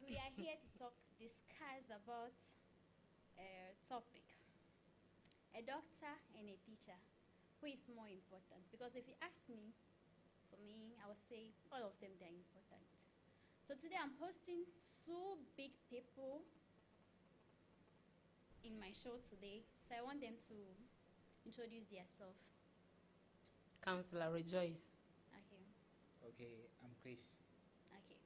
we are here to discuss about a topic. A doctor and a teacher. Who is more important? Because if you ask me, for me, I would say all of them, they're important. So today I'm hosting two big people in my show today. So I want them to introduce themselves. Counselor Rejoice. Okay. Okay, I'm Chris. Okay.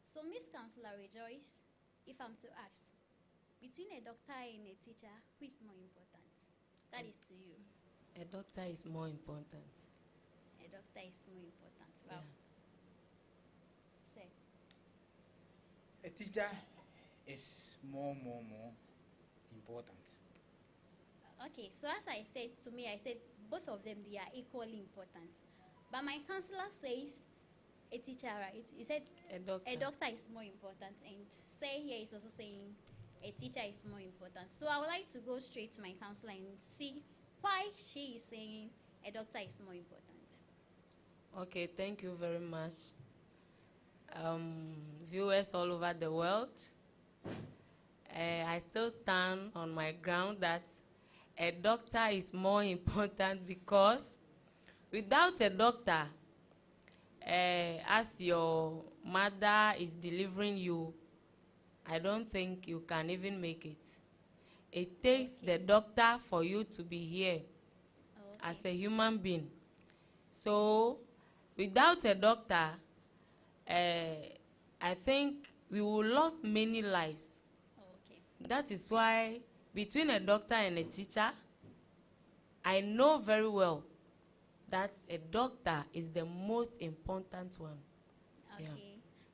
So Miss Counselor Rejoice, if I'm to ask, between a doctor and a teacher, who is more important? That is to you. A doctor is more important. A doctor is more important. Wow. Say. A teacher is more important. Okay, so as I said, to me, I said both of them, they are equally important. But my counselor says a teacher, right? He said A doctor is more important. And Say here is also saying a teacher is more important. So I would like to go straight to my counselor and see why she is saying a doctor is more important. Okay, thank you very much. Viewers all over the world, I still stand on my ground that a doctor is more important because without a doctor, as your mother is delivering you, I don't think you can even make it. It takes the doctor for you to be here as a human being. So without a doctor, I think we will lose many lives. Okay. That is why between a doctor and a teacher, I know very well that a doctor is the most important one. Okay. Yeah.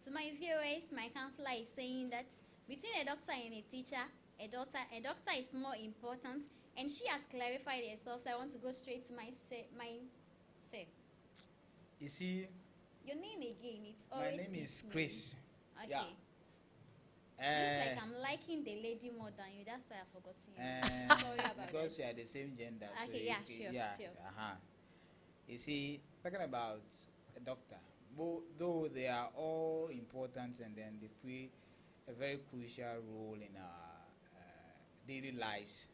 So my viewers, my counselor is saying that between a doctor and a teacher, a doctor is more important, and she has clarified herself. So I want to go straight to my say. You see, Your name again? It's my always. name is Ismail. Chris. Okay. Yeah. Looks like I'm liking the lady more than you. That's why I forgot you. Sorry about because that. we are the same gender. so Okay, you- yeah, sure, yeah, sure. Uh-huh. You see, talking about a doctor, though they are all important and then they play a very crucial role in our daily lives.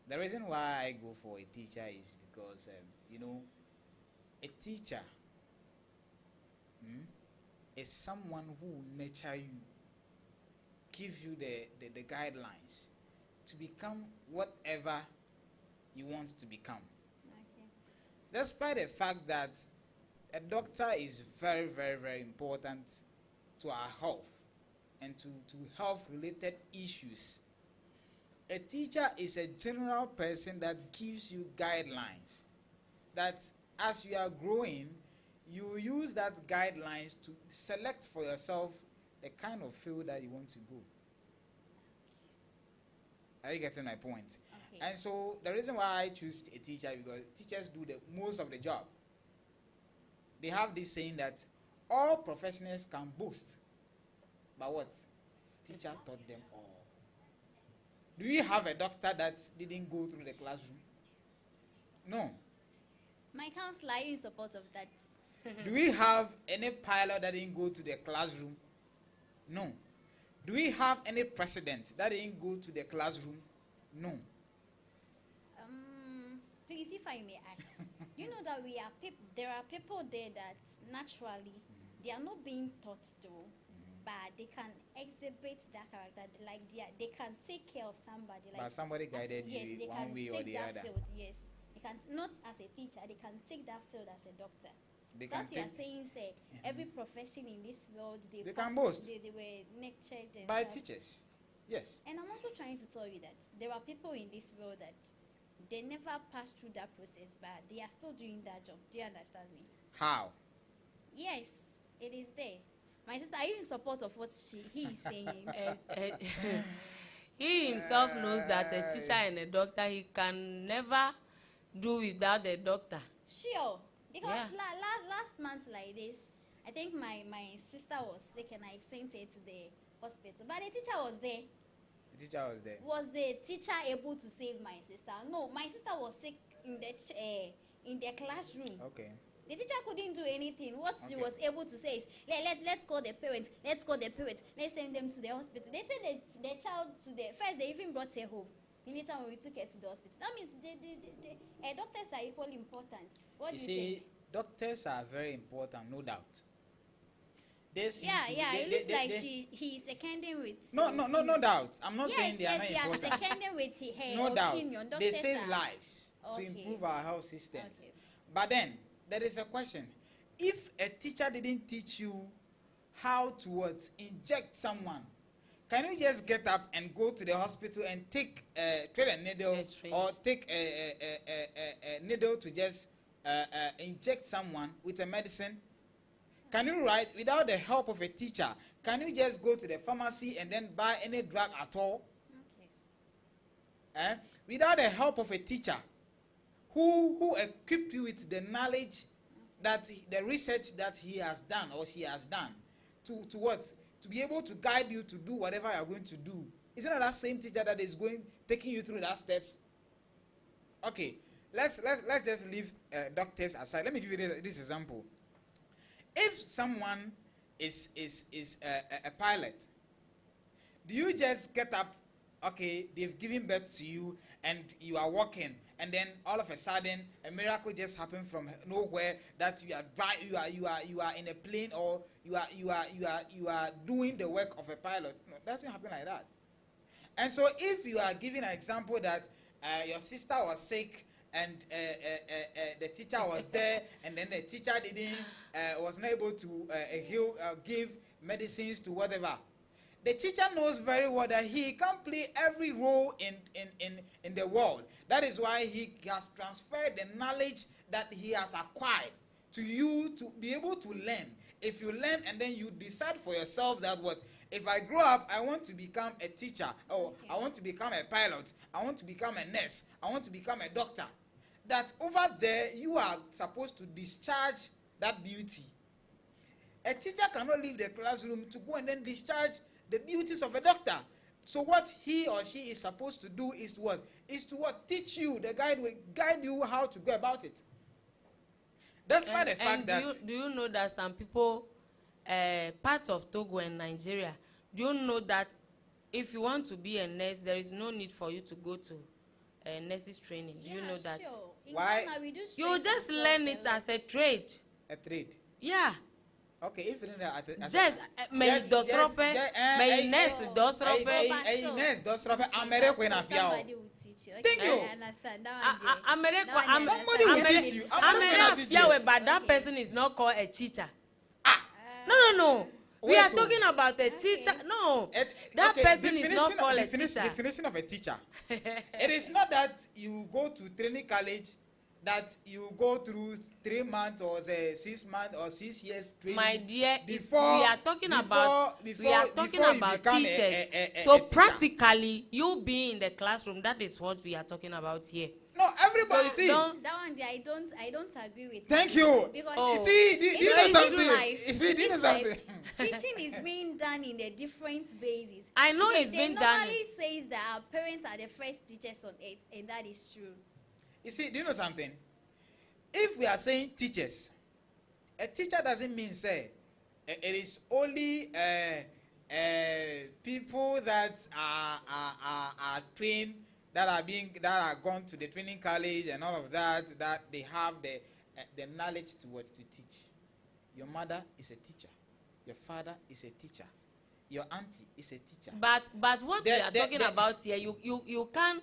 The reason why I go for a teacher is because, a teacher is someone who will nurture you, give you the guidelines to become whatever you want to become. Okay. Despite the fact that a doctor is very, very, very important to our health and to health related issues, a teacher is a general person that gives you guidelines that as you are growing, you use that guidelines to select for yourself the kind of field that you want to go. Are you getting my point? Okay. And so the reason why I choose a teacher is because teachers do the most of the job. They have this saying that all professionals can boast, but what? Teacher taught them all. Do you have a doctor that didn't go through the classroom? No. My counselor, are you in support of that? Do we have any pilot that didn't go to the classroom? No. Do we have any president that didn't go to the classroom? No. Please, if I may ask, you know that there are people there that naturally they are not being taught to, but they can exhibit that character, like they can take care of somebody. Like But somebody guided yes, you they one can way or take the that other. field. Yes, they can not as a teacher. They can take that field as a doctor. They So can as you are take saying, say every profession in this world, They can passed- boast. They were nurtured and by stuff. teachers. Yes. And I'm also trying to tell you that there are people in this world that they never passed through that process, but they are still doing that job. Do you understand me? How? Yes, it is there. My sister, are you in support of what he is saying? He himself knows that a teacher and a doctor, he can never do without a doctor. Sure. Because Yeah. last month like this, I think my sister was sick and I sent her to the hospital. But the teacher was there. The teacher was there. Was the teacher able to save my sister? No, my sister was sick in the classroom. Okay. The teacher couldn't do anything. What she Okay. was able to say is, let's call the parents. Let's call the parents. Let's send them to the hospital. They sent the child to the first. They even brought her home. Later, when we took her to the hospital, that means the doctors are equally important. What You do you see, think? doctors are very important, no doubt. They seem Yeah, to- yeah. they- It looks they- like they- he's seconding with. No doubt. I'm not Yes, saying they are yes, not yeah. important. Seconding with her No doubt. opinion. They Doctors save are- lives to Okay. improve our health systems. Okay. But then there is a question: if a teacher didn't teach you how to what, inject someone, can you just get up and go to the hospital and take thread a needle Yes, strange. or take a needle to just inject someone with a medicine? Can you write without the help of a teacher? Can you just go to the pharmacy and then buy any drug at all? Okay. Without the help of a teacher who equipped you with the knowledge that the research that he has done or she has done to what, to be able to guide you to do whatever you are going to do. Isn't it that same teacher that is taking you through that steps? Okay, let's just leave doctors aside. Let me give you this example. If someone is a pilot, do you just get up? Okay, they've given birth to you and you are walking, and then all of a sudden a miracle just happened from nowhere that you are in a plane, or you are doing the work of a pilot. No, it doesn't happen like that. And so if you are giving an example that your sister was sick and the teacher was there, and then the teacher was not able to give medicines to whatever, the teacher knows very well that he can't play every role in the world. That is why he has transferred the knowledge that he has acquired to you to be able to learn. If you learn and then you decide for yourself that what, if I grow up, I want to become a teacher, or Okay. I want to become a pilot, I want to become a nurse, I want to become a doctor, that over there you are supposed to discharge that duty. A teacher cannot leave the classroom to go and then discharge the duties of a doctor. So what he or she is supposed to do is to what? Is to what? Teach you, the guide will guide you how to go about it. Despite the fact that do you know that some people, part of Togo and Nigeria, do you know that if you want to be a nurse, there is no need for you to go to nurses training? Do you know that? Sure. In Why? Ghana, we do You straight just ourselves learn a it lot. as a trade. a trade. Yeah. Okay, if you know that Just may dosrope, may nurse dosrope. nurse dosrope amere kwe na fia o. Somebody will teach you. Okay, Thank you. I understand. That one, Jay. Amere That one I Somebody will understand. teach you. Amere teach Fiawe, you. but that Okay. person is not called a teacher. Ah, No. We Wait, are oh. talking about a teacher. No, that okay, person is not definition- called a definition- teacher. Definition of a teacher. It is not that you go to training college, that you go through 3 months or 6 months or 6 years training. My dear, before we are talking about before you become teachers. a So teacher. practically, you being in the classroom, that is what we are talking about here. No, everybody So see. don't- That one, Jay, I don't agree with. Thank you. you. Because Oh. You see, do in you know this something? life- You see, do you know this life, something? teaching is being done in a different basis. I know Because it's been they done. normally says that our parents are the first teachers on earth, and that is true. You see, do you know something? If we are saying teachers, a teacher doesn't mean say it is only people that are trained, that are gone to the training college and all of that, that they have the knowledge to what to teach. Your mother is a teacher. Your father is a teacher. Your auntie is a teacher. But what we are talking about here, you can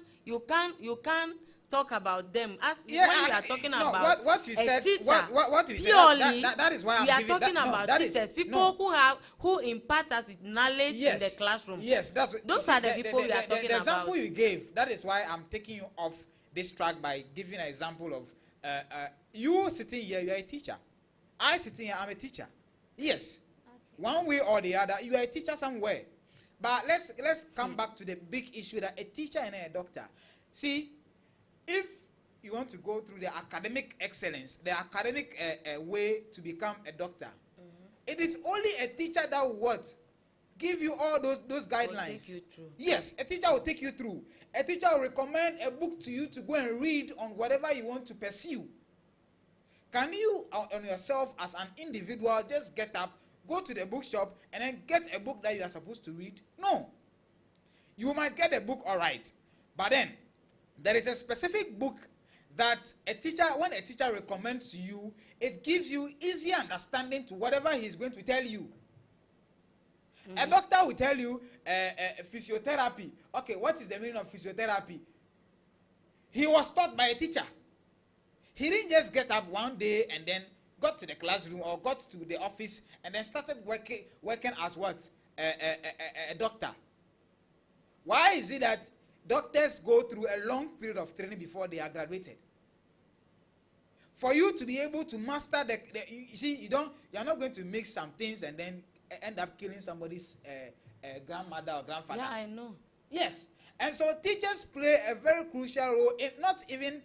talk about them as when we are talking no, about what you a said, teacher. what you said, Purely, that is why I'm we are giving talking that, no, about that is- teachers, people no. who impart us with knowledge in the classroom. Yes, that's what, Those you are the people we are talking the example about. you gave, that is why I'm taking you off this track by giving an example of you sitting here, you are a teacher. I sitting here, I'm a teacher. Yes. Okay. One way or the other, you are a teacher somewhere. But let's come back to the big issue that a teacher and a doctor. See, if you want to go through the academic excellence, the academic way to become a doctor, it is only a teacher that will what? Give you all those guidelines. take you through. Yes, a teacher will take you through. A teacher will recommend a book to you to go and read on whatever you want to pursue. Can you, on yourself as an individual, just get up, go to the bookshop, and then get a book that you are supposed to read? No. You might get a book, all right, but then there is a specific book that a teacher, when a teacher recommends to you, it gives you easy understanding to whatever he's going to tell you. A doctor will tell you physiotherapy. Okay, what is the meaning of physiotherapy? He was taught by a teacher. He didn't just get up one day and then got to the classroom or got to the office and then started working as what? A doctor. Why is it that doctors go through a long period of training before they are graduated? For you to be able to master you see, you are not going to mix some things and then end up killing somebody's grandmother or grandfather. Yeah, I know. Yes, and so teachers play a very crucial role in not even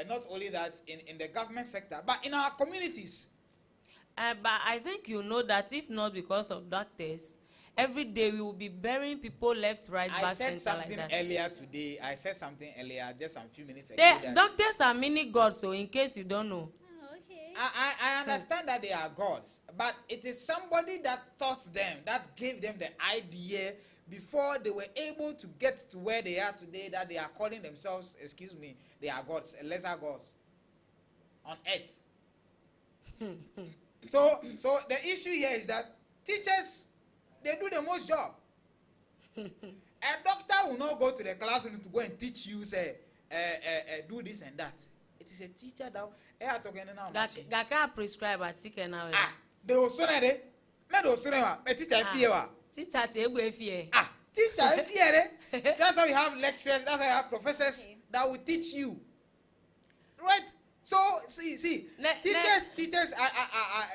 not only that in the government sector, but in our communities. But I think you know that if not because of doctors, every day we will be burying people left, right, back, center like that. I said something earlier, just a few minutes ago. Doctors are mini gods, so in case you don't know. I understand that they are gods, but it is somebody that taught them, that gave them the idea before they were able to get to where they are today, that they are calling themselves, excuse me, they are gods, lesser gods on earth. So the issue here is that teachers, they do the most job. A doctor will not go to the classroom to go and teach you, say, do this and that. It is a teacher that Gaka prescribe a ticket now. They will say that. Me do say wa. Me teacher fear wa. Teacher te egwe fear. Teacher fear. That's why we have lecturers. That's why we have professors that will teach you. Right? So see. Teachers.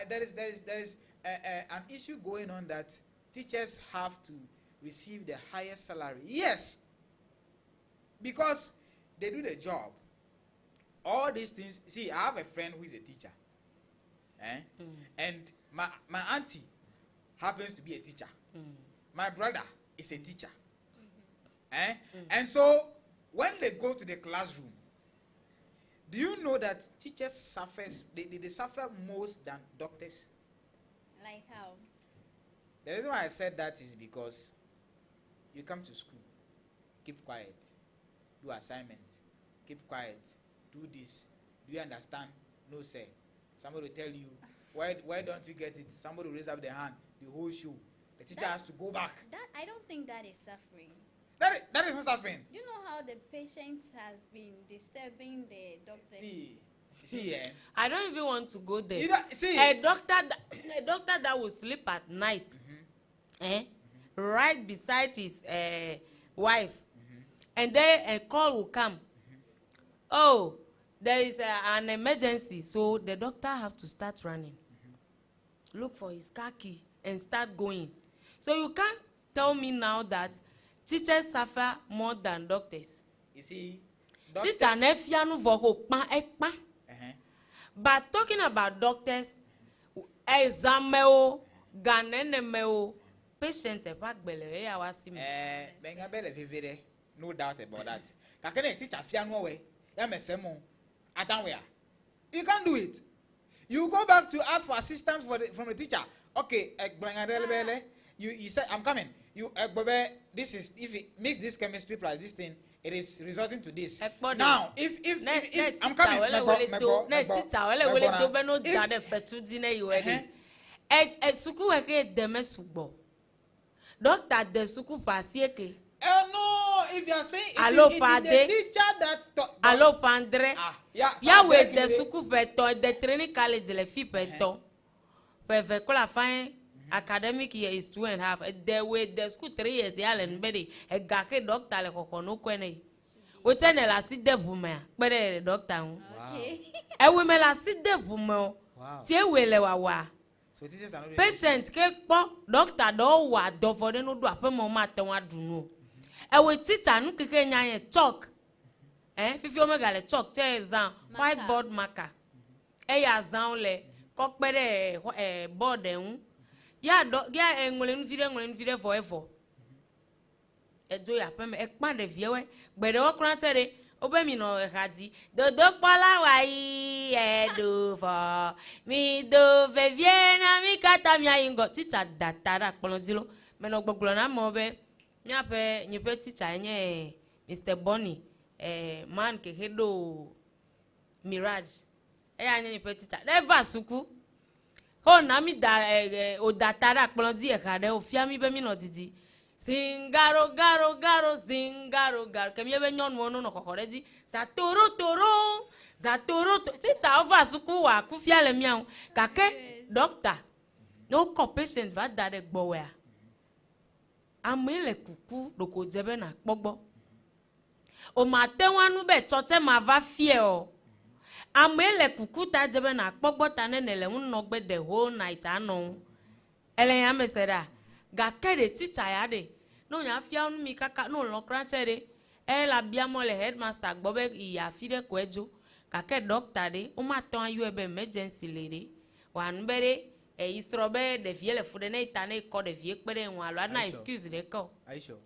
There is an issue going on that teachers have to receive the highest salary. Yes. Because they do the job. All these things, see, I have a friend who is a teacher. And my auntie happens to be a teacher. My brother is a teacher. And so, when they go to the classroom, do you know that teachers they suffer most than doctors? Like how? The reason why I said that is because you come to school, keep quiet, do assignments, keep quiet, do this. Do you understand? No, sir. Somebody will tell you, why don't you get it? Somebody will raise up their hand, the whole show. The teacher has to go back. I don't think that is suffering. That is not suffering. Do you know how the patient has been disturbing the doctors? See, I don't even want to go there. You don't, see, a doctor that will sleep at night, right beside his wife, and then a call will come. Oh, there is an emergency, so the doctor have to start running. Look for his car key and start going. So you can't tell me now that teachers suffer more than doctors. You see, but talking about doctors, patients no doubt about that. You can't do it. You go back to ask for assistance from the teacher. Okay, you said I'm coming. This is, if it makes this chemistry plus this thing, it is resulting to this. Now, if I'm coming, no, if you are saying it is the teacher that taught. Allo Pandre. Ya we de suku peto de training college le fi peto. Perfect la fin academic year is 2.5. The way the school 3 years ya le nbedi e gake doctor le kokon no kwene. O tene la si de bume pere le doctor. Okay. E we me la si de bume. Tie we le wa. So teachers are not patient ke po doctor do wa do for no do apemo ma te wa dunu. E we teacher nu keke nyan chalk. Fifi omega le chalk te exam whiteboard marker. Ya exam le kokpere board ehun. Ya ngole nu video forever. Ejo ya peme e pan de viewe. Gbede wo kran tere obe mi no hadi dodo pola wai edo for mi do veviena mi kata mi ayingo teacher datara polonzilo me no gbogbo na mo be mi ape nyepe teacher enye Mr. Bonnie man ke hedo Mirage anya nyepe teacher never suku ho na mi da o datara polonzi e kade o fia mi be mi no didi Zingaro garo garo zingaro garo kemi ebe nyon wono no kokorezi za toro toro tita ova suku wa ku fiale mian kake doctor no ko patient va dare gbowe amele kuku doko jebe na pogbo o ma te wanu be choche ma va fie o amele kuku ta jebe na pogbo ta nenele unno gbe the whole night anu ele ya mesera ga kede teacher ya de no nya fia unu mi kaka no lo krantere la bia mo le headmaster gbobe iya fide kwejo ka ke doctor de o ma ton ayu ebe emergency lere wan bere isrobe de vie le fude na itane ko de vie pere won alo na excuse de ko Are you sure?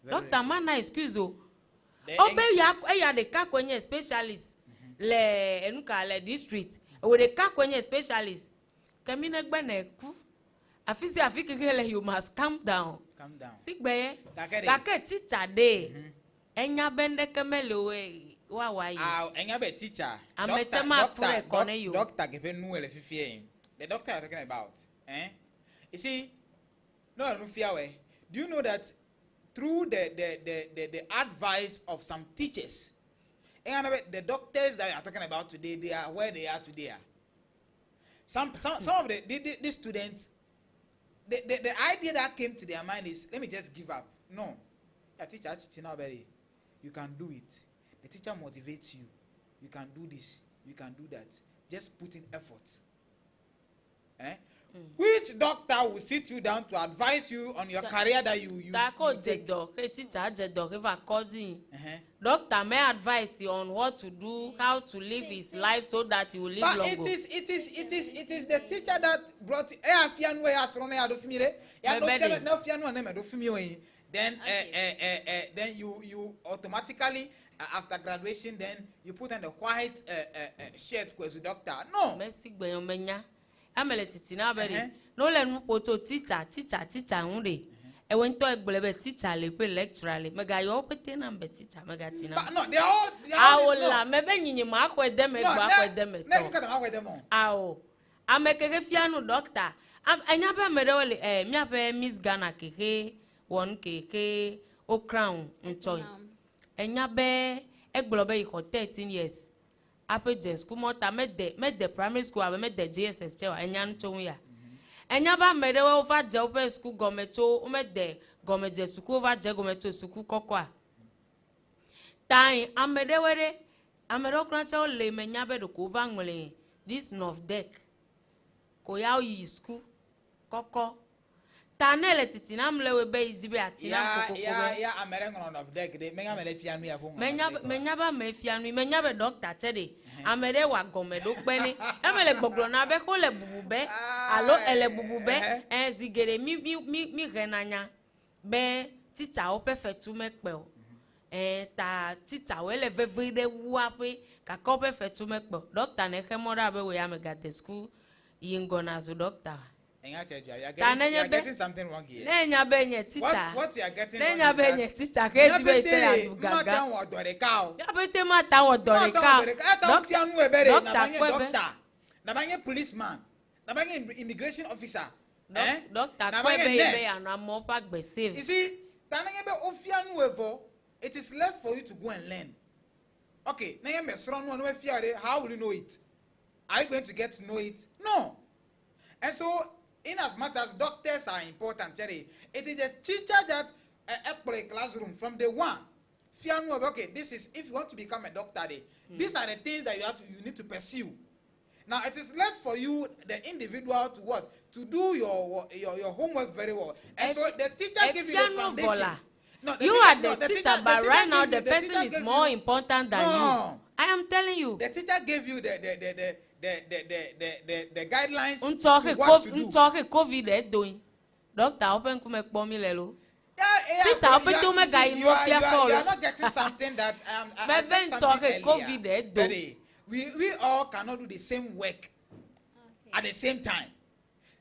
Doctor man na excuse o be ya de ka kwenye specialist le enuka le district we de ka kwenye specialist kemine gbe na ku afisi afikele you must calm down. Calm down. Sigbe kake teacher de enya bende kemele wa wayi Enya be teacher. Ametema kure kone you. Doctor give nu ele fifie. The doctor you're talking about, You see, no fear we. Do you know that through the advice of some teachers, the doctors that you are talking about today, they are where they are today. Some of the students, the idea that came to their mind is, let me just give up. No. The teacher, you can do it. The teacher motivates you. You can do this. You can do that. Just put in effort. Which doctor will sit you down to advise you on your career that you take? Doctor may advise you on what to do, how to live his life so that he will live but longer. It is the teacher that brought then you automatically after graduation then you put on the white shirt as a doctor. No. Amele titi na bere no le nu poto teacher hunde e won to egbelebe teacher le pe lecturer le mega yo pete na be teacher mega tina but no they all awola mebe nyinyi ma akwede me gba akwede me to na ka akwede mo awo amekeke fianu doctor anya be mere wole mi abe Miss Ghana keke won keke o crown ntoy enya be egbelebe iko 13 years Ape school mota mede primary school abe mede JSS chewa enya nto ya enya ba mede we over je open school gometo mede gomeje school over je gometo school kokwa tai amede were amede okranche o le menya be do ko over nwele this north deck ko ya yi school koko tanele titi na mlewe be izibe atina kokoko ya amere ngono of deck de menya mele fianu ya ko menya ba me fianu menya be doctor chede amere wa gomedo pene emele gbogbo na be ko le bubube alo ele bubube zigere mi renanya be teacher o perfect me pe o ta teacher we le vevide wa pe ka ko perfect me pe doctor ne kemora be we amega the school yingona zo doctor. You're getting something wrong here. What you are getting wrong is that doctor, policeman, immigration officer, you see, it is less for you to go and learn. Okay, how will you know it? Are you going to get to know it? No. And so, in as much as doctors are important, it is the teacher that a classroom from the one. Okay, this is if you want to become a doctor, these are the things that you need to pursue. Now it is less for you, the individual, to what? To do your homework very well. And so the teacher gives you the foundation. No, you are the teacher, but right now the person is more important than you. I am telling you. The teacher gave you the guidelines to what to do. COVID doing. Doctor, open kume kpomi lelo. Teacher, but open to me, guy, you no are, fear you call. are not getting something that I But said then something talk earlier. COVID, That, we all cannot do the same work Okay. at the same time.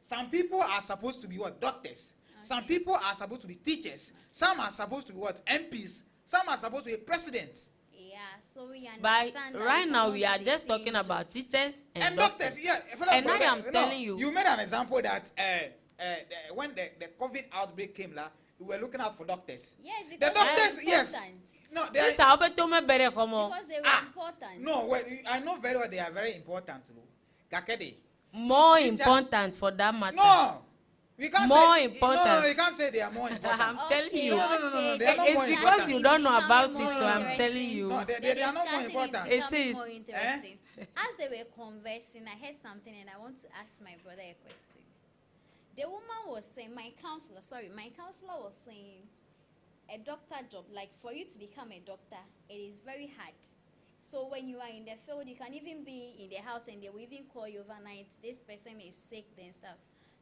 Some people are supposed to be what? Doctors. Some Okay. people are supposed to be teachers. Some are supposed to be what? MPs. Some are supposed to be presidents. Yeah, so we But understand that right now cannot we do are the just same talking job. about teachers And doctors. doctors, yeah. And I am telling you. You made an example that when the COVID outbreak came, we were looking out for doctors. Yes, The because doctors, they were yes. important. No, they Teacher, are, open to me, better come on. Because they were important. no, well, I know very well they are very important. Gakede. More Teacher- important for that matter. No, we can't More say, important. No, you can't say they are more I'm important. telling you. No, they are not It's more because important. you don't know about it, Becoming so more I'm telling interesting. you. No, The they are not more discussion important. is becoming It is. more interesting. As they were conversing, I heard something and I want to ask my brother a question. The woman was saying, my counselor was saying, a doctor job, like for you to become a doctor, it is very hard. So when you are in the field, you can even be in the house and they will even call you overnight, this person is sick, then stuff.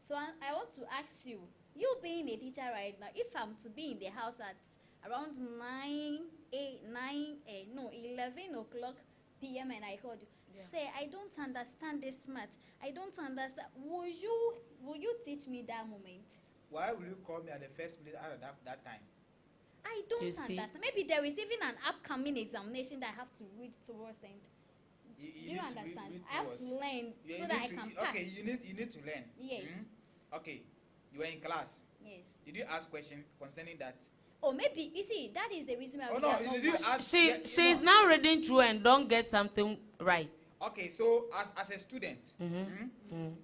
So I want to ask you, you being a teacher right now, if I'm to be in the house at around 11 o'clock p.m. and I called you, Yeah. say, I don't understand this math. I don't understand. Will you teach me that moment? Why will you call me at the first place at that time? I don't You see? understand. Maybe there is even an upcoming examination that I have to read towards and do you need to understand? read I have towards. to learn Yeah, so you that I need to- can pass. Okay, you need to learn. Yes. Okay, you were in class. Yes. Did you ask question concerning that? Or maybe you see that is the reason why Oh we no, are not did you much- ask? She yeah, you she's know. now reading through and don't get something right. Okay, so as a student,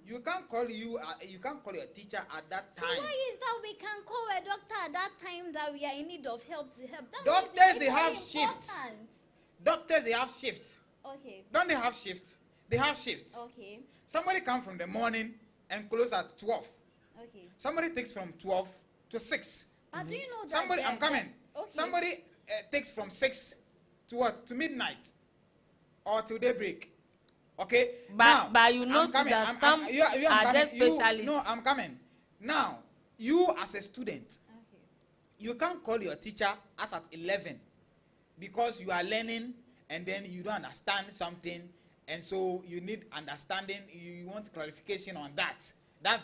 you can't call you can't call your teacher at that So time. why is that we can call a doctor at that time that we are in need of help to help? That Doctors, means it's they have very shifts. important. Doctors, they have shifts. Okay. Don't they have shifts? They have shifts. Okay. Somebody come from the morning and close at 12. Okay. Somebody takes from 12 to 6. But do you know that Somebody, I'm coming. Okay. Somebody takes from 6 to what? To midnight or to daybreak. Okay? But you I'm know too coming. that some I'm are coming. just specialists. No, I'm coming. Now, you as a student, Okay. you can't call your teacher as at 11 because you are learning and then you don't understand something and so you need understanding, you want clarification on that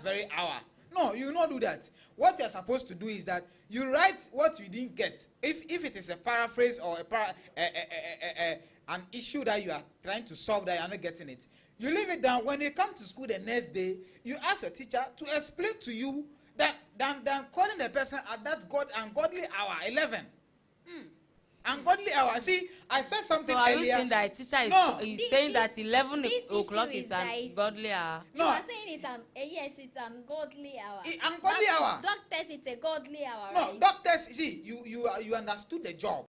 very hour. No, you will not do that. What you are supposed to do is that you write what you didn't get. If it is a paraphrase or an issue that you are trying to solve that you are not getting it, you leave it down. When you come to school the next day, you ask your teacher to explain to you that than calling the person at that ungodly hour 11. Ungodly hour. See, I said something So are you earlier. saying that a teacher is, No. is saying that 11 this o'clock issue is is that an it's- godly hour? You No. are saying it's it's an godly hour. Ungodly But hour. Doctors, it's a godly hour. No, right? doctors. See, you understood the job.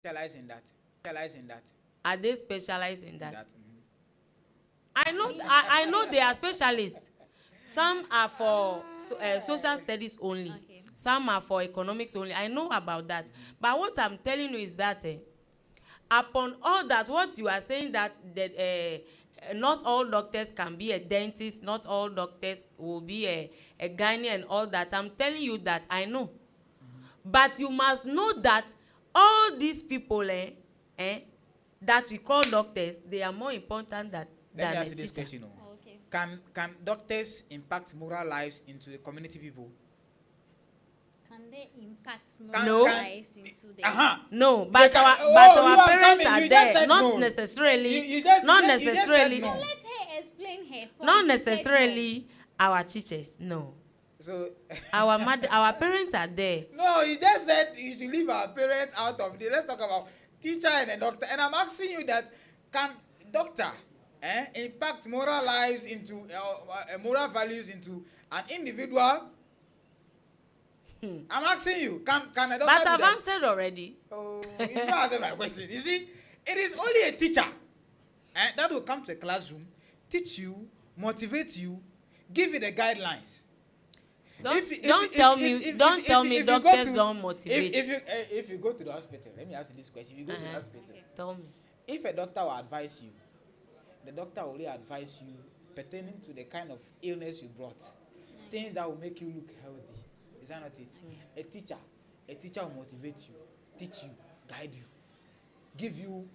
Specialize in that. Specialize in that. Are they specialized in that? Mhm. I know they are specialists. Some are for social studies only. Okay. Some are for economics only. I know about that. But what I'm telling you is that upon all that, what you are saying that not all doctors can be a dentist, not all doctors will be a gynae and all that. I'm telling you that I know. But you must know that all these people that we call doctors, they are more important Let me than ask a you this teacher. question. Okay. Can doctors impact moral lives into the community people? Can they impact Can- more No. lives into the No, but can- our oh, but you our are parents coming. are You just there, said not no. necessarily, You just- not you just said necessarily, no. Let her explain her point. not She said necessarily our teachers. No, So our parents are there. no, you just said you should leave our parents out of it. Let's talk about teacher and a doctor. And I'm asking you that can doctor impact moral lives into moral values into an individual? I'm asking you, can a doctor But do I've that? answered already. Oh, you don't answer my question. You see, it is only a teacher that will come to a classroom, teach you, motivate you, give you the guidelines. Don't tell me doctors don't motivate. If you go to the hospital, let me ask you this question. If you go to the hospital, Tell me. if a doctor will advise you, the doctor will only advise you pertaining to the kind of illness you brought, things that will make you look healthy. Is that not it? A teacher will motivate you, teach you, guide you, give you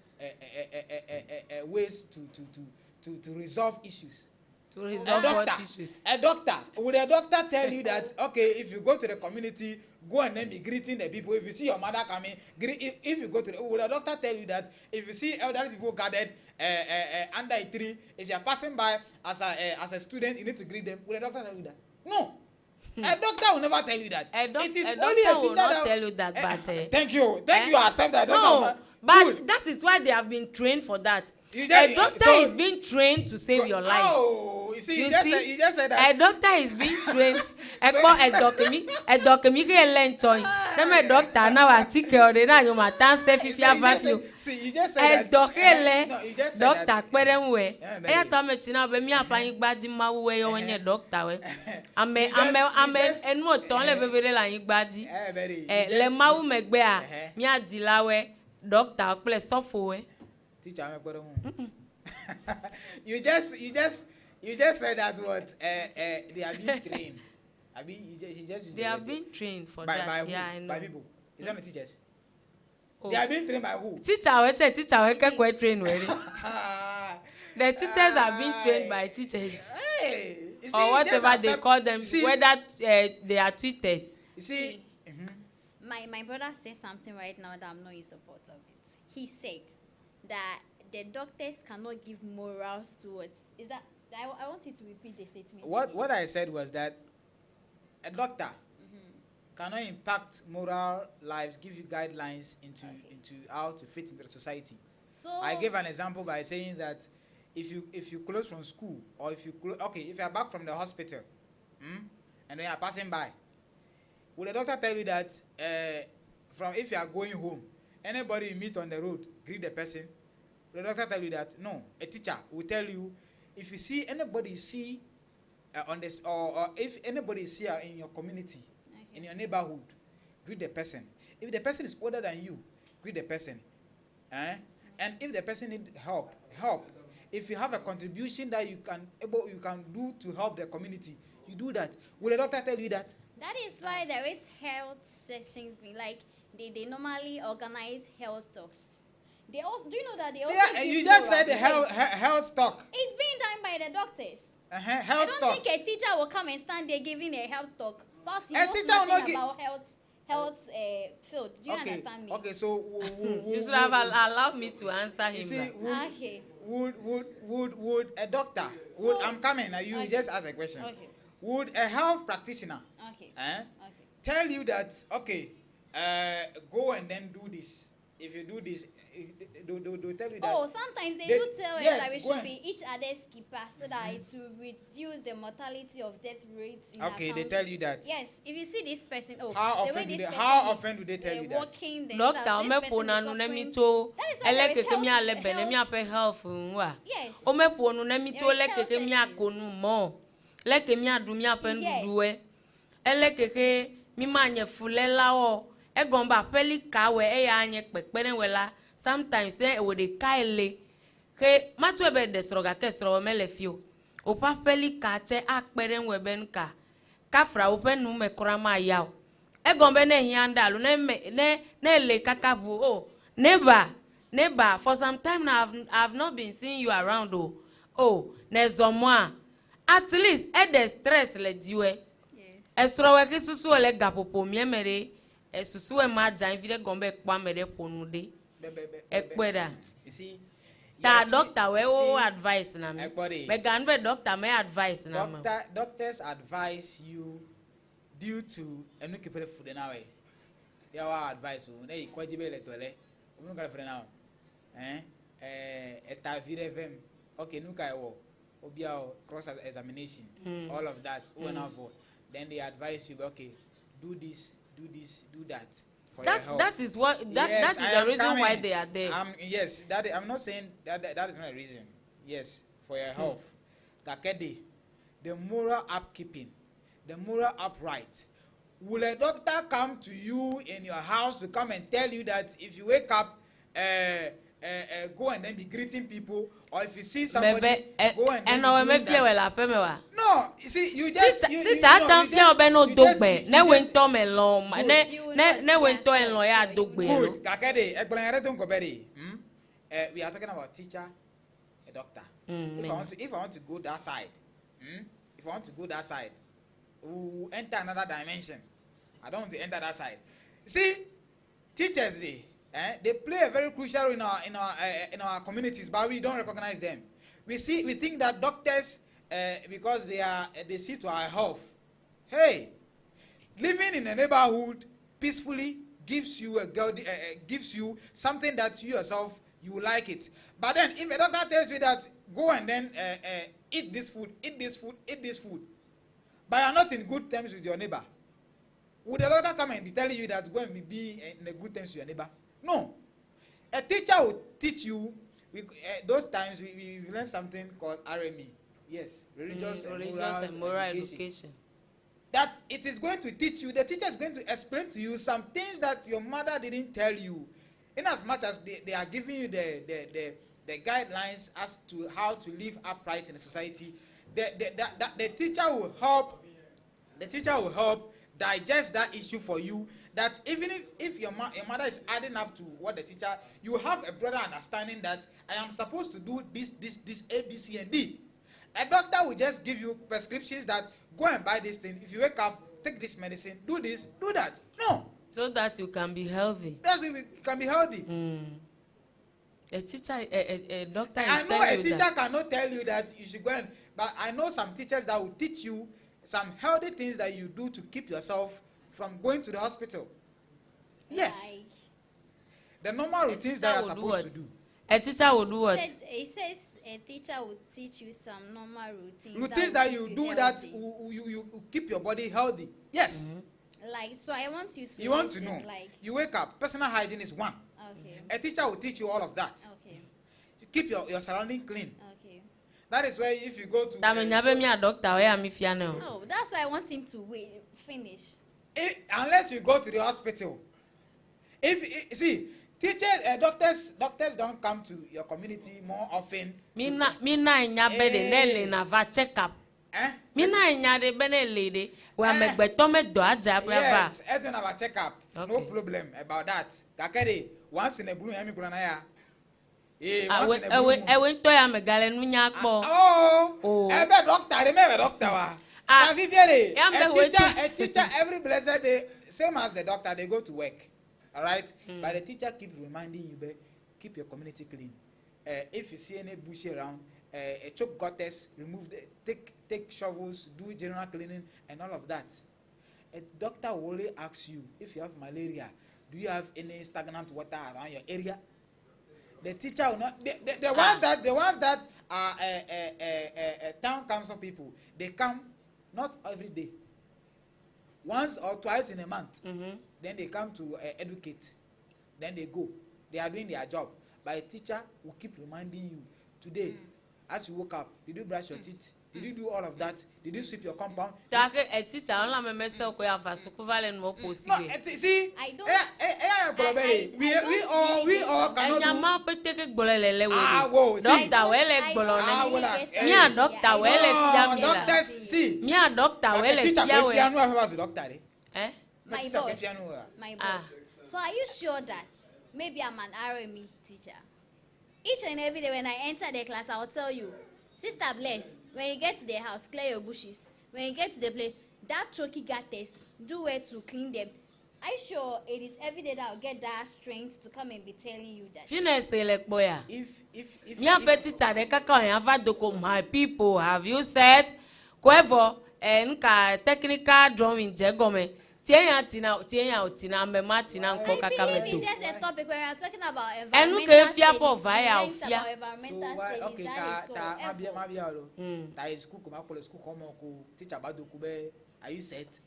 ways to resolve issues. To resolve what doctor, issues? a doctor, would a doctor tell you that, okay, if you go to the community, go and then be greeting the people. If you see your mother coming, if you go to would a doctor tell you that if you see elderly people gathered under a tree, if you are passing by as a student, you need to greet them? Would a doctor tell you that? No. A doctor will never tell you that. It is A only doctor a will teacher not that tell you that, but thank you. You accept that. no, Doctor. but Good. that is why they have been trained for that. You A just- doctor so- is being trained to save your life. Oh, you see, you just said that. A doctor is being trained. A doctor me get learn join. Them a doctor now a take care of the na you ma tan se See, fifia vaccine. you just said A that. doctor No, you just said doctor that. pere we. Yeah, E very. to me tina be mi apply gbadi ma we yo nye doctor we. Ame You just- enu oton le vevere la yin gbadi. Very. Le ma wu megbe a mi adila we doctor ple sofo we. Teacher, I'm you just said that what they are being trained. I mean, you just used They the have word been trained for by that. who? Yeah, I know. By people. Is that my teachers? Oh. They are being trained by who? Teacher we kekwe train we. The teachers are being trained by teachers Hey, you see, or whatever just they accept- call them, see, whether they are tutors. you see. my brother said something right now that I'm not in support of it. He said that the doctors cannot give morals towards. Is that I want you to repeat the statement. What I said was that a doctor cannot impact moral lives, give you guidelines into how to fit into the society. So I gave an example by saying that if you close from school or if you are back from the hospital, and then you are passing by, will the doctor tell you that from if you are going home, anybody you meet on the road, greet the person? Will the doctor tell you that? No. A teacher will tell you if you see anybody on this or if anybody is here in your community, in your neighborhood, greet the person. If the person is older than you, greet the person. And if the person needs help. If you have a contribution that you can do to help the community, you do that. Will the doctor tell you that? that is why there is health sessions being like they normally organize health talks. They also do you know that they also Yeah, give you just morals, said the health talk. It's being done by the doctors. I Health don't talk. think a teacher will come and stand there giving a health talk. Plus, he A knows teacher will not nothing give- about health field. Do you understand me? Okay, so You should have allowed me to answer you him. see, Now. Okay. would a doctor I'm coming now, you Okay. just ask a question. Okay. Would a health practitioner Okay. eh, Okay. tell you that okay, go and then do this? if you do this, they'll tell you that. Oh, sometimes they do tell us yes, that we go should on. be each other's keeper so that it will reduce the mortality of death rates in our Okay, they country. tell you that. Yes, if you see this person, oh, How the way often do this they- person how is, often do they tell you that? walking, the Doctor, stuff, this ome person pona is nu na mi suffering. to That is why there is elekeke mi health- ale bene mi health- ape health nwa. Yes. Ome ponu na mi to There is health elekeke mi sections. akonu mo. Leke mi adu mi ape Yes. nduduwe. Elekeke mi ma nye fulela o. Egomba peli kawe e ya anye pekpene wela. Sometimes then we de kaile. Ke matu ebe desroga kesro mele fio. Opa peli kate akpere weben ka. Kafra open nu me krama yao. Egombe ne hiandalu ne le kakabu oh neighbor for some time now I've not been seeing you around oh nezomwa at least the stress le diwe esro we ki susu le gapopo miemere esusu e ma jan vide gombe kwa mere ponude ekpeda You see, ta yeah, doctor we see, o advice na me Ekpode. me ganbe doctor me advice na me doctors advise you due to enu kepere food na we. Ya wa advice o na ikwaji be le tole. Unu ka fere na. Eta vire vem. Okay, nu ka wo. Obia cross examination. All of that. Then they advise you, okay, do this, do that. For your health. that is what that Yes, is I the am reason why coming. they are there. Yes, I'm not saying that is not a reason. Yes, for your health. Kakede, the moral upkeeping, the moral upright. Will a doctor come to you in your house to come and tell you that if you wake up, go and then be greeting people, or if you see somebody, go and then be doing that? No, you see, you just Tita atan fi obe no dogbe ne we nto me lo ne we nto en lo ya dogbe no. Good. Kakede, ekplenare to nkobere. We are talking about teacher, a doctor. If I want to go that side, if I want to go that side, we'll enter another dimension. I don't want to enter that side. See, teachers they play a very crucial role in our communities, but we don't recognize them. We think that doctors because they see to our health. Hey, living in a neighborhood peacefully gives you gives you something that you yourself you like it. But then if a doctor tells you that go and then eat this food, but you are not in good terms with your neighbor, would the doctor come and be telling you that go and be in a good terms with your neighbor? No. A teacher will teach you. Those times we learn something called RME. Yes, religious and moral education. That it is going to teach you. The teacher is going to explain to you some things that your mother didn't tell you. In as much as they are giving you the guidelines as to how to live upright in a society, the teacher will help. The teacher will help digest that issue for you. That even if your mother is adding up to what the teacher, you have a broader understanding that I am supposed to do this, A, B, C, and D. A doctor will just give you prescriptions that go and buy this thing. If you wake up, take this medicine, do this, do that. No. So that you can be healthy. That's why we can be healthy. A teacher, a doctor is I know telling a you teacher that. cannot tell you that you should go and, but I know some teachers that will teach you some healthy things that you do to keep yourself from going to the hospital. Yes. Like, The normal routines that you are supposed to do. A teacher will do what? it says a teacher will teach you some normal routines. Routines that you keep do healthy. that you keep your body healthy. Yes. Like, so I want you to. You want to listen, know. Like, You wake up. Personal hygiene is one. okay, A teacher will teach you all of that. okay, You keep your surrounding clean. okay. That is why if you go to Dame nyabe mi a doctor we am fiano. Oh, that's why I want him to finish. unless you go to the hospital. See, teachers, doctors don't come to your community more often. Mi na nyabe de nele na va check up. Mi na nyade bene lady we am egbeto me do aja brava. Yes, everything about checkup. No Okay. problem about that. Kakere, once in a blue, I'm going to once in a blue moon. Ewe nto ya megale nu nya po. Oh, every doctor, remember doctor. Ah, A teacher, every blessed day, same as the doctor, they go to work. All right? But the teacher keep reminding you, keep your community clean. If you see any bush around, choke gutters, remove take shovels, do general cleaning, and all of that. A doctor will only ask you if you have malaria, do you have any stagnant water around your area? The teacher will not. The ones that are town council people, they come not every day, once or twice in a month. Then they come to educate. Then they go. They are doing their job. But a teacher will keep reminding you today, as you woke up, did you brush your teeth? Did you do all of that? Did you sweep your compound? See, I don't. We all cannot do. Doctors, see. My boss. So are you sure that maybe I'm an RME teacher? Each and every day when I enter the class, I'll tell you, Sister Bless, when you get to the house, clear your bushes. When you get to the place, that choky gutters, do it to clean them. Are you sure it is every day that I'll get that strength to come and be telling you that? If my people, have you said, whoever and technical drawing jegome. I believe it's just a topic when we are talking about environmental studies. Are you set?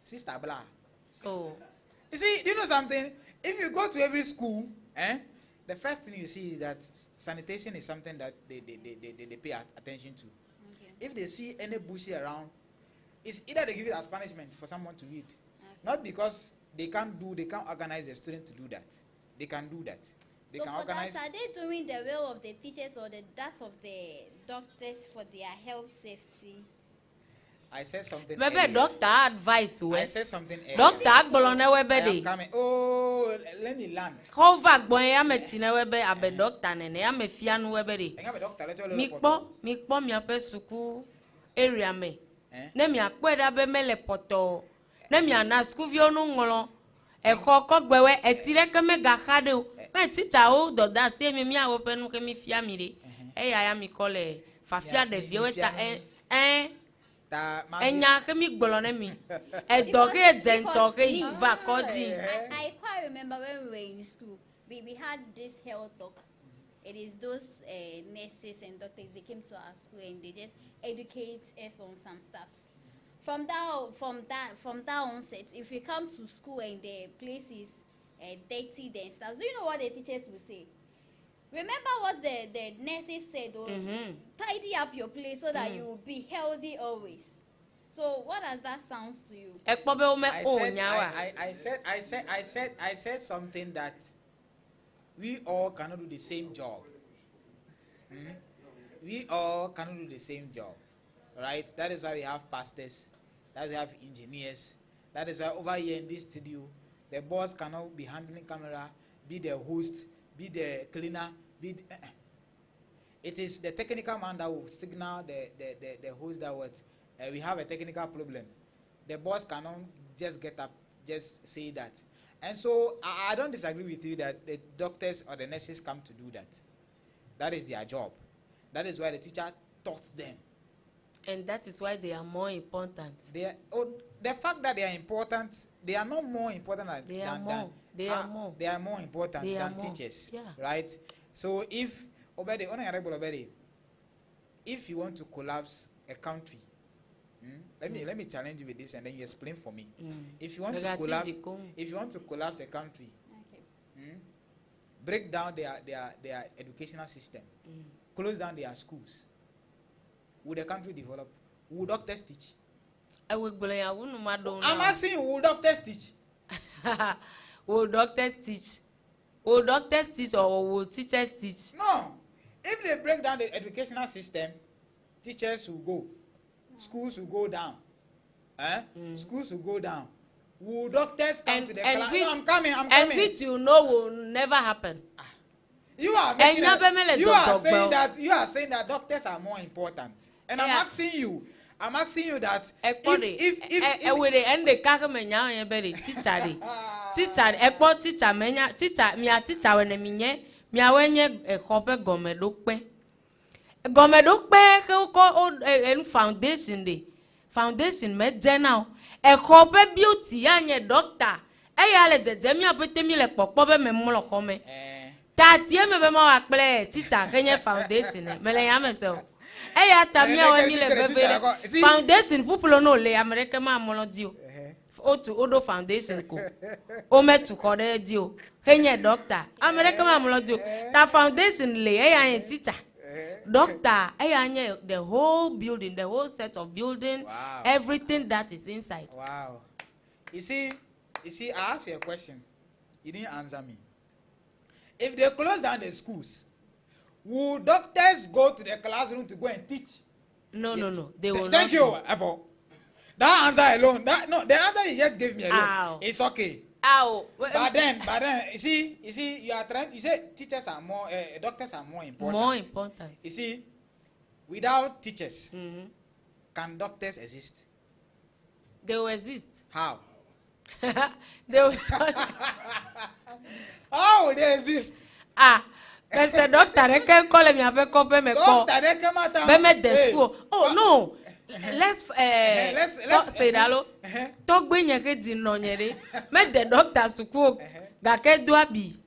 Sister Blah. Oh. You see, do you know something? If you go to every school, the first thing you see is that sanitation is something that they pay attention to. If they see any bushy around, it's either they give it as punishment for someone to read. Not because they can't organize the student to do that. They can do that. They so can for organize. that, are they doing the will of the teachers or that of the doctors for their health safety? I said something. Maybe doctor advice. I said something earlier. Doctor Agbolone webedi. Oh, let me land. Hova gbonya metina webe abe doctor nene ame fianu webedi. Mikpo mi ape suku area me. Ne mi akweda be mele poto. Ne mi ana school vi onu ngolo. E koko gbewe etire ke me gakade o. Me teacher o doda se mi awo penu ke mi fia mi de. E ya mi kole fafia de vie weta I quite remember when we were in school, we had this health talk. It is those nurses and doctors, they came to our school and they just educate us on some stuffs. From that onset, if you come to school and the place is dirty and stuff, do you know what the teachers will say? Remember what the nurses said, tidy up your place so that you will be healthy always. So what does that sound to you? I said something that we all cannot do the same job. We all cannot do the same job, right? That is why we have pastors, that we have engineers. That is why over here in this studio, the boss cannot be handling camera, be the host, be the cleaner, it is the technical man that will signal the host that we have a technical problem. The boss cannot just get up, just say that. And so I don't disagree with you that the doctors or the nurses come to do that. That is their job. That is why the teacher taught them. And that is why they are more important. The fact that they are important, they are not more important They are more important than teachers, right? So if you want to collapse a country, let me challenge you with this and then you explain for me. If you want to collapse a country, break down their educational system, close down their schools, would the country develop? Would doctors teach? I'm asking you, will doctors teach? Will doctors teach? Will doctors teach or will teachers teach? No. If they break down the educational system, teachers will go. Schools will go down. Schools will go down. Will doctors come to the class? No, I'm coming. And which you know will never happen. You are saying that doctors are more important. And I'm asking you that foundation foundation me now e ko be beauty anye doctor e ya le jeje mi abete mi le popo be me mo lo ko me tatie me be ma wa ple teacher kenye foundation me le ya me se o e ya ta mi a we mi le bebe foundation people no le america ma mo lo di o to odo foundation ko o me to ko de di o kenye doctor america ma mo lo di o ta foundation le e ya teacher doctor the whole building, the whole set of building, wow. Everything that is inside. Wow. You see, I asked you a question. You didn't answer me. If they close down the schools, will doctors go to the classroom to go and teach? No. They will not. Thank you, Evo. That answer alone, the answer you just gave me alone, ow. It's okay. Ow. But then, you see, you are trying. You say teachers are more, doctors are more important. More important. You see, without teachers, can doctors exist? They will exist. How? They will. How will they exist? There's a doctor. They can call me. I be call me. Doctor, they come out. Be the school. Oh no. Let's say that talk be nyeke di no nyere me the doctor suku ga ke do abi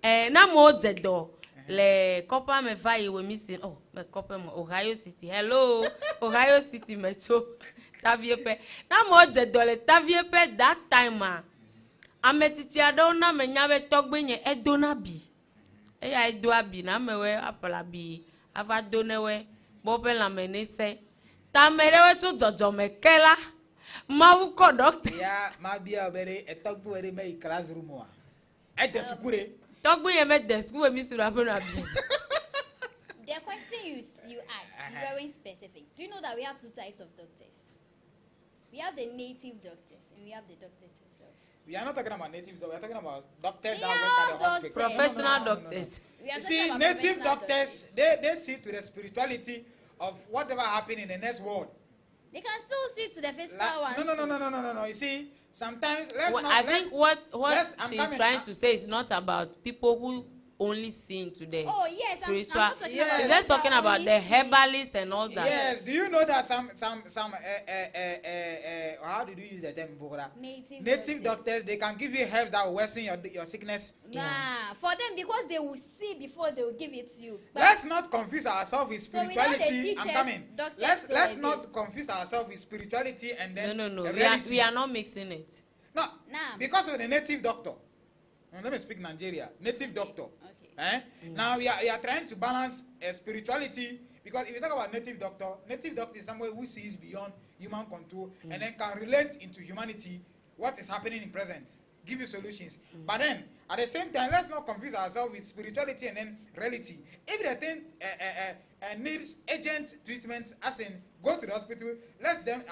na mo jedo le kopa me vai we missing me kopa mo Ohio City hello Ohio City metro taviepe na mo jedo le taviepe that time ametiti ado na me nyabe talk be nye edona bi ya edo abi na me we apala bi ava donewe bo pe la me ne se tamerewe tu jojo mekela mawu ko doctor ya ma bia bere etogbu ere me classroom wa e de sukure togbu ye me de school we mi suru abuna bi. The question you asked is very specific. Do you know that we have two types of doctors? We have the native doctors and we have the doctors themselves. We are not talking about native doctors. We are talking about doctors that work at the hospital. Professional doctors. You see, native doctors, they see to the spirituality of whatever happened in the next world. They can still see to the physical ones. No. You see, sometimes I think what she's trying to say is not about people who only see into the spiritual. I'm not talking about let's talking about the herbalists and all that. Yes. Do you know that some how did you use the term, Bogora? Native doctors, they can give you herbs that will worsen your sickness. For them, because they will see before they will give it to you. But let's not confuse ourselves with spirituality. So I'm coming. Let's not confuse ourselves with spirituality and then no. We are not mixing it. No. Because of the native doctor. Now, let me speak Nigeria. Native doctor. Okay. Now we are trying to balance spirituality, because if you talk about native doctor is someone who sees beyond human control and then can relate into humanity what is happening in present, give you solutions. But then at the same time, let's not confuse ourselves with spirituality and then reality. If the thing needs urgent treatment, as in go to the hospital, let them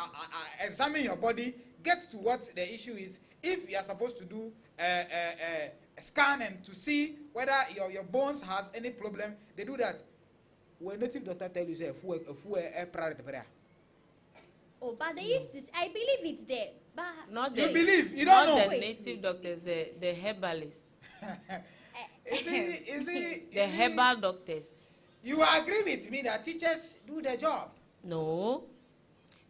examine your body, get to what the issue is. If you are supposed to do a scan and to see whether your bones has any problem, they do that. When native doctor tell you say who but they used to. I believe it's there, but not you believe you don't know. The native doctors, the herbalists. Is it the herbal doctors? You agree with me that teachers do their job? No.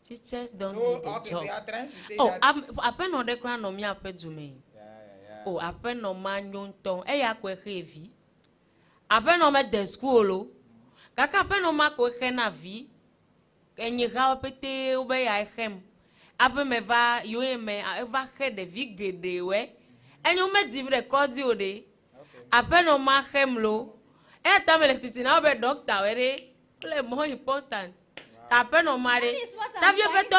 Teachers don't do the job. So you are trying to say that. Apen no de kran no mi apedume. Apen no manyon ton. Ya kwe heavy. Apen no me de school o. Kaka apen no ma kwe na vi. Enye ga pete obe ya hem. Apen me va yo me eva he de vi gede we. Enyo me di record o de. Apen no ma hem lo. Ta me le titi na obe doctor we le more important. That is what I'm trying to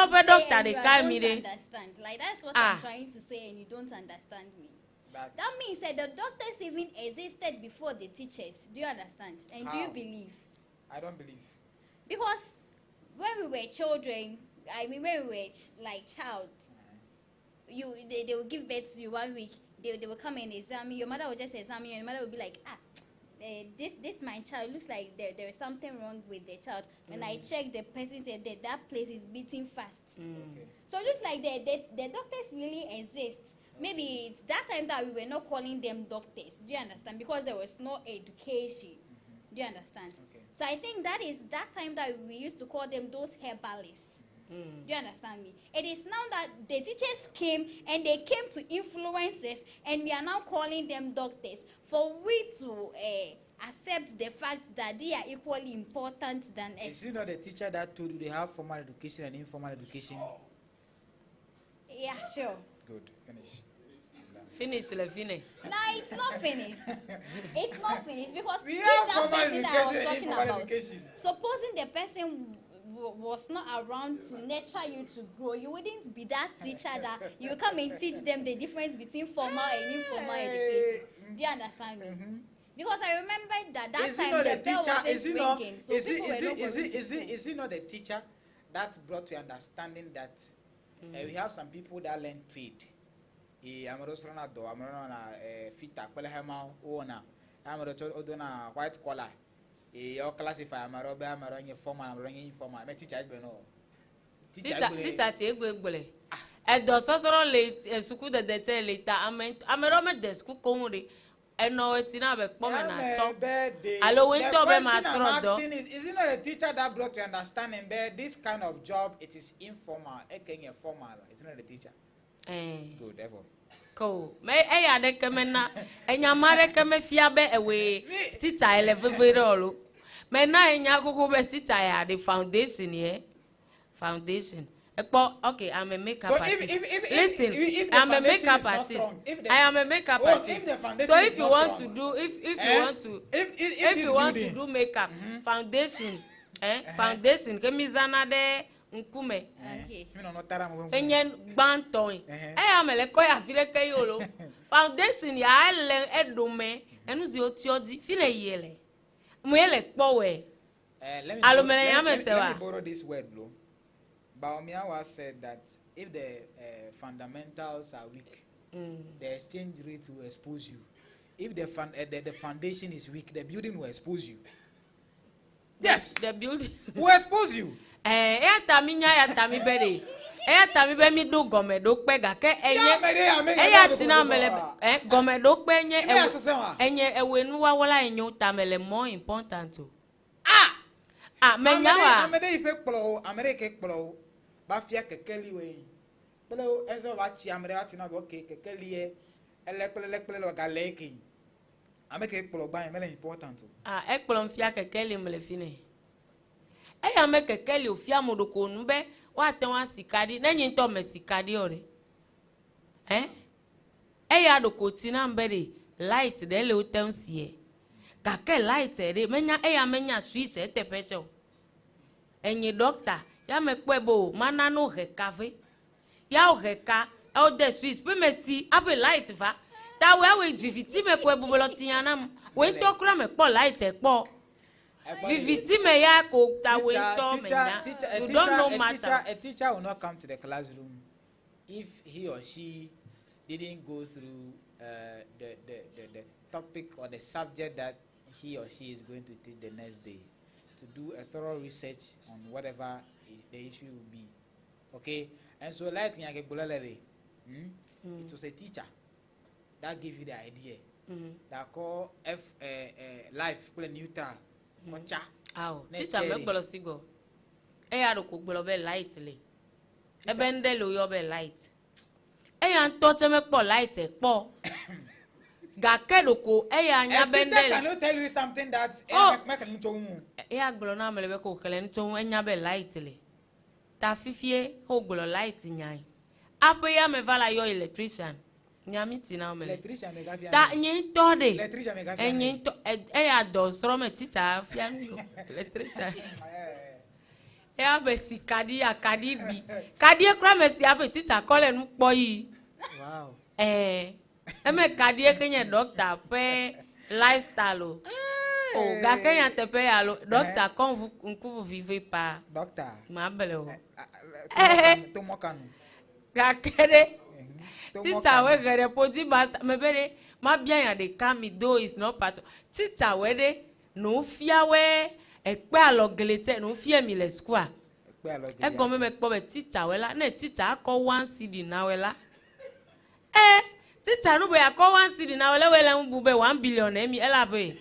say and you don't understand. Like, that's what I'm trying to say and you don't understand me. That means that the doctors even existed before the teachers. Do you understand? And how? Do you believe? I don't believe. Because when we were children, when we were like child, they will give birth to you 1 week. They will come and examine you. Your mother will just examine you and your mother will be like, this my child looks like there is something wrong with the child. When I check, the person said that place is beating fast. Okay. So it looks like the doctors really exist. Maybe it's that time that we were not calling them doctors. Do you understand? Because there was no education. Do you understand? Okay. So I think that is that time that we used to call them those herbalists. Do you understand me? It is now that the teachers came and they came to influence us, and we are now calling them doctors for we to accept the fact that they are equally important than us. Is it not the teacher that told you they have formal education and informal education? Yeah, sure. Good, finish. Finish le finish. No, it's not finished. It's not finished because We if have that formal person that I was education and talking informal about, education. supposing the person was not around to nurture you to grow, you wouldn't be that teacher that you come and teach them the difference between formal and informal education. Do you understand me? Because I remember that Is time it not the the bell teacher? wasn't Is it not? ringing, so Is people were not going to is it not the teacher that brought to understanding that we have some people that learn trade? Amarosrona do amarona fita kwele hema ona amarocho odona white collar your classify amarobe amaronye formal amaronye informal me teacher egbe no Teacher ti egbe egbele. Edo sosoro le suku de te later amero me de suku kohun eno eti na be po me na cho. Alo we to be ma soro do. Is it not a teacher that brought to understanding that this kind of job it is informal ekenye formal? It's not a teacher. Good, therefore. Cool. Me ya de kemena enya mare keme fia be ewe teacher ele vevere olo. Me na enya kuku be teacher ya the foundation here. Foundation. Okay, I'm a makeup artist. Listen, I'm a makeup artist. I am a makeup artist. So if you want to do if you want to do makeup, foundation, foundation kemizana de nkume. Enyen gbantoin. Amele ko ya file ke yolo. Foundation ya ele edume enu zi otiodi file yele. Mu ele powe. Let me borrow this word, bro. Baumiawa said that if the fundamentals are weak, the exchange rate will expose you. If the foundation is weak, the building will expose you. Yes, the building will expose you. Ya tami bere. Ya tami be mi do gome do pega ke ya tina mele gome do pe enye ewenu wa wala enyo tamele more important o. Menyawa amede ife kplo america kplo ba fia kekeli we pelo ezo ba ti amere ati na bo ke kekeli e elekpele lo galeki ameke kplo gba mele important o ekplo mfia kekeli mele fine ya me kekeli o fia modoko nu be wa te wa sikadi nenyi nto me sikadi ore ya doko ti na mbere light de le o te nsie kake light ere menya switch etepecho enyi doctor ya me kwebo mana no hekave ya o heka o de switch pe me si abe light va ta we viviti me kwebo bolotiyan na we to kura me po light e po viviti me ya ko ta we to me na you don't know matter. A teacher will not come to the classroom if he or she didn't go through the topic or the subject that he or she is going to teach the next day, to do a thorough research on whatever the issue will be. Okay? And so, like it was a teacher that gave you the idea. That call life neutral. Teacher me gbolo sigo. Ya do ko gbolo be light le. Ebe ndelo yo be light. Ya nto te me po light e po. Gakedoko anya bendele. A teacher cannot tell you something that gbolo na mele be ko kele nto anya be light le. Ta fifie ho gbolo light nyan. Apo ya me vala yo electrician. Nyami ti na mele. Electrician me gafia. Ta nyin to de. Electrician me gafia. Nyin to ya do sro me teacher afia mi electrician. Be sikadi akadi bi. Kadi e kra me si ape teacher call nu po yi. Wow. Eme kadie kenye doctor pe lifestyle o ga kenya te pe alo doctor quand vous vivez pas doctor ma bele o to mokanu ga kere teacher we gere podi master me bere ma bien ya de kami do is not part teacher we de no fia we ekpe alo gelete no fia mi le school e go me po be teacher we la na teacher ko 1 cd na we la teacher no be akọ 1 cedi na wele mbu be 1 billion emi ela be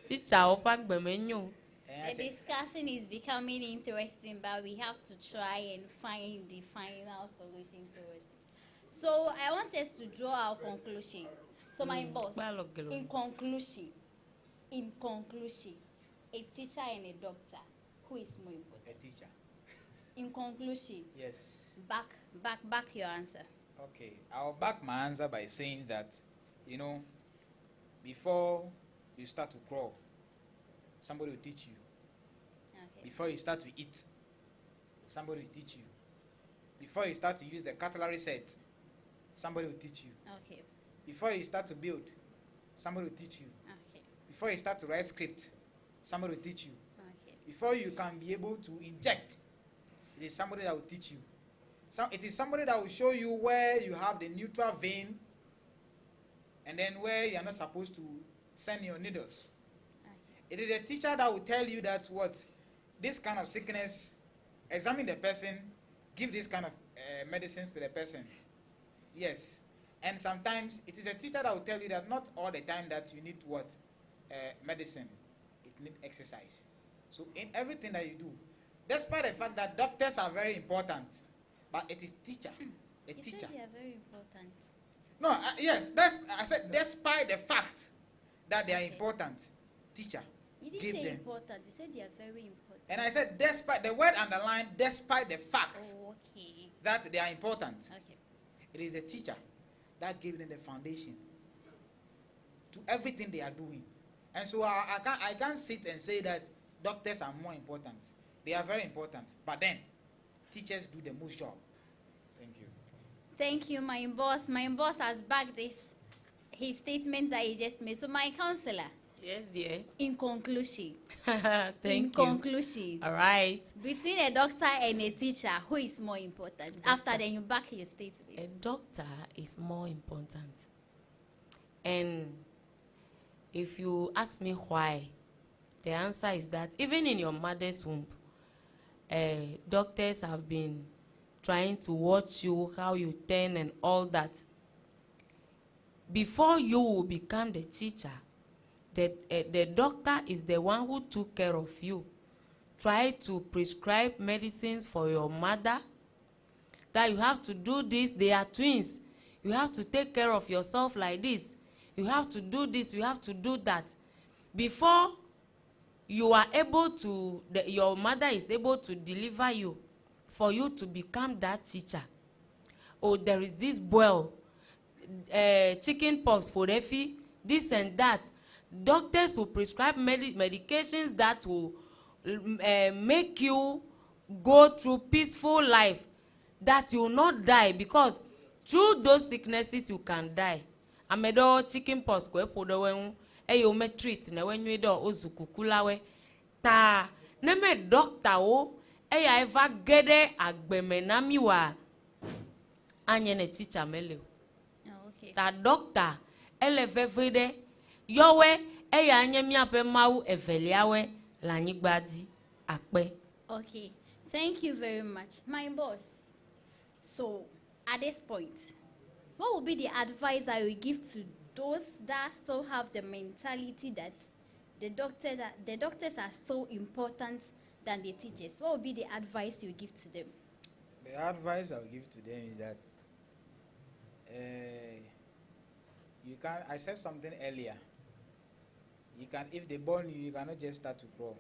teacher o pa gbe menyo The discussion is becoming interesting, but we have to try and find the final solution towards it. So I want us to draw our conclusion. So my boss, in conclusion, a teacher and a doctor, who is more important? A teacher. In conclusion, Yes. back your answer. Okay, I'll back my answer by saying that, before you start to crawl, somebody will teach you. Okay. Before you start to eat, somebody will teach you. Before you start to use the cutlery set, somebody will teach you. Okay. Before you start to build, somebody will teach you. Okay. Before you start to write script, somebody will teach you. Okay. Before you can be able to inject, it is somebody that will teach you. So it is somebody that will show you where you have the neutral vein and then where you are not supposed to send your needles. Okay. It is a teacher that will tell you that this kind of sickness, examine the person, give this kind of medicines to the person. Yes. And sometimes it is a teacher that will tell you that not all the time that you need medicine. It needs exercise. So in everything that you do, despite the fact that doctors are very important, but it is teacher. You said they are very important. No, yes, I said despite the fact that they are important, teacher. You didn't give say them. important. You said they are very important. And I said despite the word underlined, despite the fact Okay. that they are important. Okay. It is the teacher that gave them the foundation to everything they are doing. And so I can't sit and say that doctors are more important. They are very important. But then, teachers do the most job. Thank you. Thank you, my boss. My boss has backed his statement that he just made. So, my counselor, Yes, dear. in conclusion, Thank in you. conclusion, All right. between a doctor and a teacher, who is more important? After then, you back your statement. A doctor is more important. And if you ask me why, the answer is that even in your mother's womb, doctors have been trying to watch you, how you turn and all that. Before you will become the teacher, the doctor is the one who took care of you. Try to prescribe medicines for your mother, that you have to do this. They are twins. You have to take care of yourself like this. You have to do this. You have to do that. Before you are able to, your mother is able to deliver you, for you to become that teacher. Oh, there is this boil, chicken pox, porefi, this and that. Doctors will prescribe medications that will make you go through peaceful life, that you will not die, because through those sicknesses you can die. Amedo chicken pox kwe podo eyo me treat na wenwe do ozukukulawe ta ne me doctor o eya eva gede agbemenami wa anye ne teacher mele Oh, okay. ta doctor elevevede yowe eya anye miape mau eveliawe lanyigbadi akpe. Okay. Thank you very much. My boss, so at this point, what would be the advice that we give to those that still have the mentality that the doctors are still important than the teachers? What would be the advice you give to them? The advice I'll give to them is that you can. I said something earlier. You can, if they born you, you cannot just start to crawl.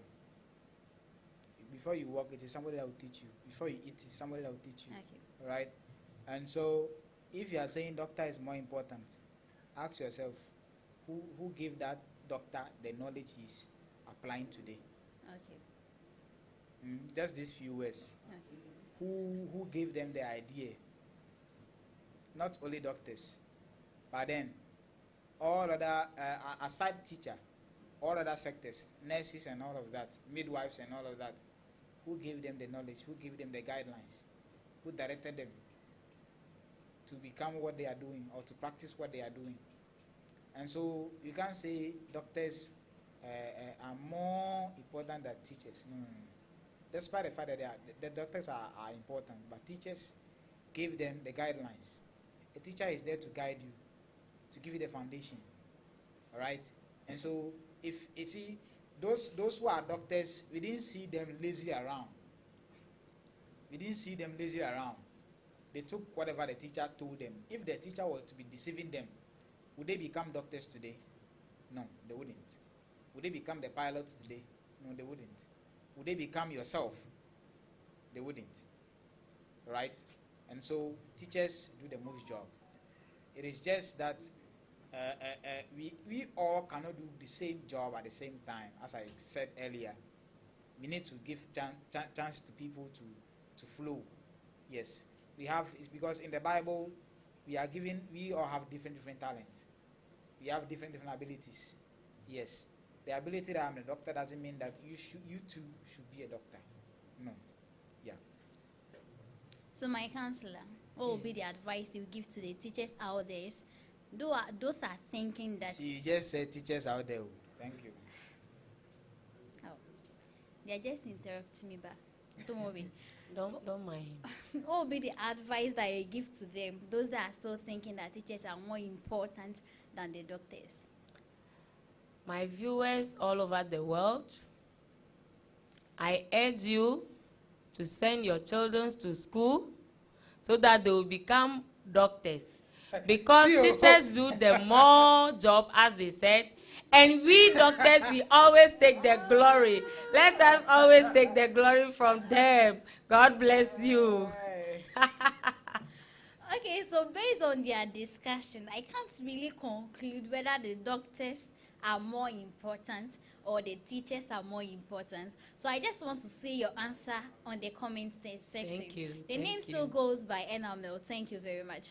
Before you walk, it is somebody that will teach you. Before you eat, it's somebody that will teach you. Okay. Right? And so, if you are saying doctor is more important, ask yourself, who gave that doctor the knowledge he's applying today? Okay. Just these few words. Okay. Who gave them the idea? Not only doctors, but then all other, aside teacher, all other sectors, nurses and all of that, midwives and all of that. Who gave them the knowledge? Who gave them the guidelines? Who directed them to become what they are doing or to practice what they are doing? And so you can't say doctors are more important than teachers. No. Despite the fact that the doctors are important, but teachers give them the guidelines. A teacher is there to guide you, to give you the foundation. All right? And so if you see, those who are doctors, we didn't see them lazy around. We didn't see them lazy around. They took whatever the teacher told them. If the teacher were to be deceiving them, would they become doctors today? No, they wouldn't. Would they become the pilots today? No, they wouldn't. Would they become yourself? They wouldn't. Right? And so teachers do the most job. It is just that we all cannot do the same job at the same time. As I said earlier, we need to give chance to people to flow. Yes, we have. It's because in the Bible, we all have different talents. We have different abilities. Yes, the ability that I'm a doctor doesn't mean that you too should be a doctor. No. Yeah. So my counselor, what will be the advice you give to the teachers out there? Those are thinking that. See, you just said teachers out there. Thank you. Oh, they are just interrupting me, but don't worry. Don't mind him. What will be the advice that you give to them? Those that are still thinking that teachers are more important than the doctors. My viewers all over the world, I urge you to send your children to school so that they will become doctors. Because teachers do the more job, as they said, and we doctors, we always take the glory. Let us always take the glory from them. God bless you. Okay, so based on their discussion, I can't really conclude whether the doctors are more important or the teachers are more important. So I just want to see your answer on the comment section. Thank you. The name still goes by Enamel. Thank you very much.